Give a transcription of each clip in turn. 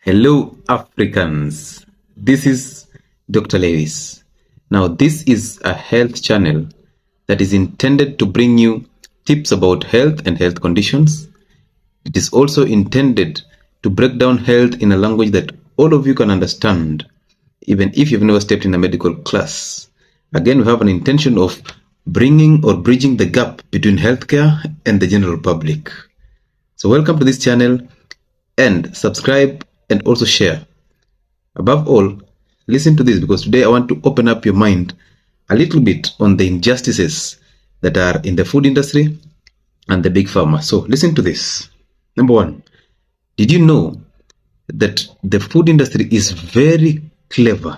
Hello, Africans. This is Dr. Lewis. Now, this is a health channel that is intended to bring you tips about health and health conditions. It is also intended to break down health in a language that all of you can understand, even if you've never stepped in a medical class. Again, we have an intention of bringing or bridging the gap between healthcare and the general public. So welcome to this channel, and subscribe and also share. Above all, listen to this, because today I want to open up your mind a little bit on the injustices that are in the food industry and the big pharma. So listen to this. Number one, did you know that the food industry is very clever?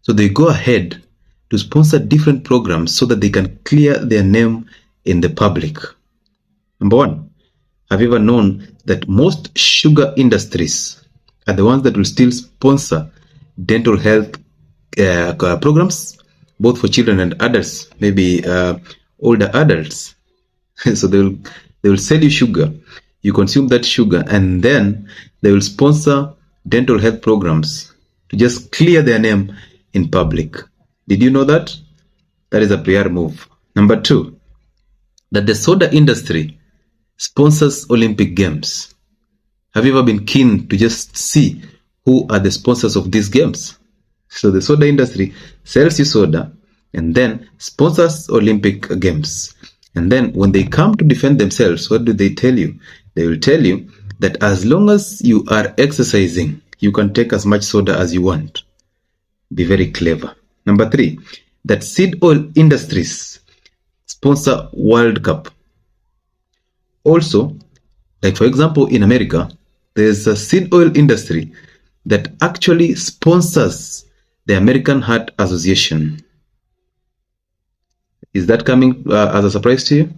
So they go ahead to sponsor different programs so that they can clear their name in the public. Number one, have you ever known that most sugar industries are the ones that will still sponsor dental health programs, both for children and adults, maybe older adults? So they will sell you sugar, you consume that sugar, and then they will sponsor dental health programs to just clear their name in public. Did you know that? That is a PR move. Number two, that the soda industry sponsors Olympic Games. Have you ever been keen to just see who are the sponsors of these games? So the soda industry sells you soda and then sponsors Olympic Games. And then when they come to defend themselves, what do they tell you? They will tell you that as long as you are exercising, you can take as much soda as you want. Be very clever. Number three, that seed oil industries sponsor World Cup. Also, like for example, in America, there's a seed oil industry that actually sponsors the American Heart Association. Is that coming as a surprise to you?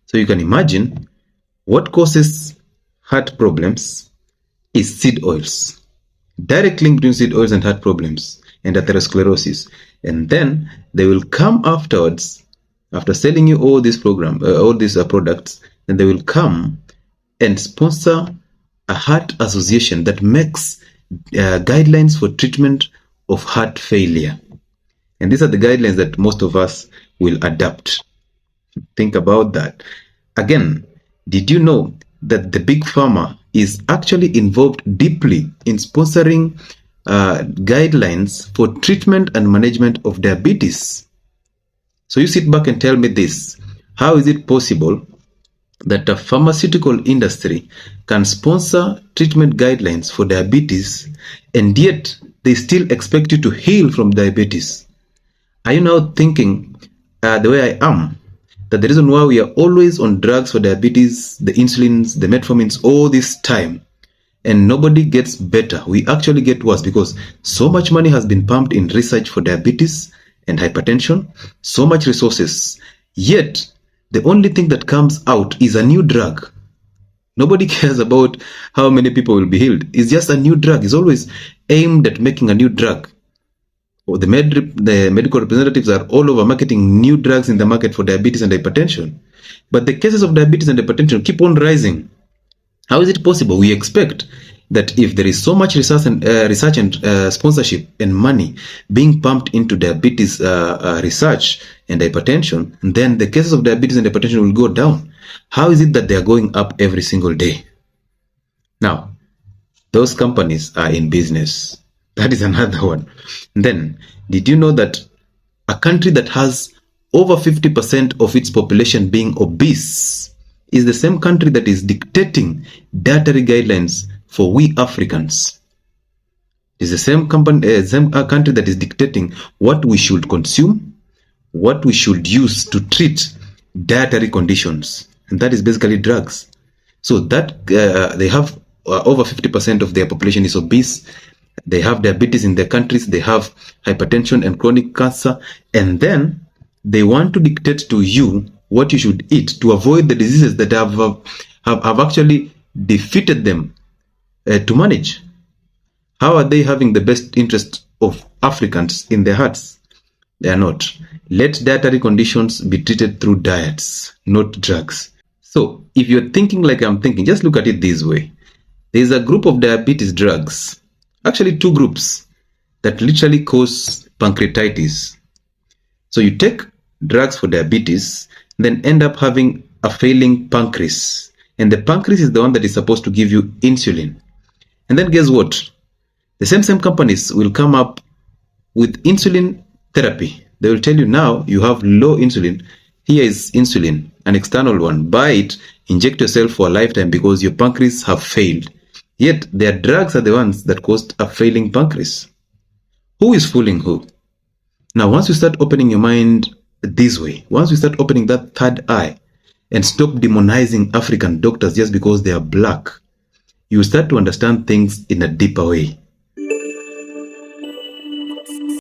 So you can imagine what causes heart problems is seed oils. Direct link between seed oils and heart problems and atherosclerosis. And then they will come afterwards, after selling you all these products, then they will come and sponsor a heart association that makes guidelines for treatment of heart failure. And these are the guidelines that most of us will adapt. Think about that. Again, did you know that the big pharma is actually involved deeply in sponsoring guidelines for treatment and management of diabetes? So you sit back and tell me this. How is it possible that the pharmaceutical industry can sponsor treatment guidelines for diabetes, and yet they still expect you to heal from diabetes? Are you now thinking the way I am, that the reason why we are always on drugs for diabetes, the insulins, the metformins, all this time, and nobody gets better, we actually get worse, because so much money has been pumped in research for diabetes and hypertension, so much resources, yet the only thing that comes out is a new drug. Nobody cares about how many people will be healed. It's just a new drug. It's always aimed at making a new drug. The medical representatives are all over marketing new drugs in the market for diabetes and hypertension. But the cases of diabetes and hypertension keep on rising. How is it possible? We expect that if there is so much research and sponsorship and money being pumped into diabetes research and hypertension, then the cases of diabetes and hypertension will go down. How is it that they are going up every single day? Now, those companies are in business. That is another one. Then, did you know that a country that has over 50% of its population being obese is the same country that is dictating dietary guidelines for we Africans? It's the same country that is dictating what we should consume, what we should use to treat dietary conditions, and that is basically drugs. So that they have over 50% of their population is obese. They have diabetes in their countries. They have hypertension and chronic cancer, and then they want to dictate to you what you should eat to avoid the diseases that have actually defeated them to manage. How are they having the best interest of Africans in their hearts? They are not. Let dietary conditions be treated through diets, not drugs. So if you're thinking like I'm thinking, just look at it this way. There is a group of diabetes drugs, actually two groups, that literally cause pancreatitis. So you take drugs for diabetes, then end up having a failing pancreas. And the pancreas is the one that is supposed to give you insulin. And then guess what? The same companies will come up with insulin therapy. They will tell you now you have low insulin. Here is insulin, an external one. Buy it, inject yourself for a lifetime because your pancreas have failed. Yet their drugs are the ones that caused a failing pancreas. Who is fooling who? Now, once you start opening your mind this way, once you start opening that third eye and stop demonizing African doctors just because they are black, you start to understand things in a deeper way.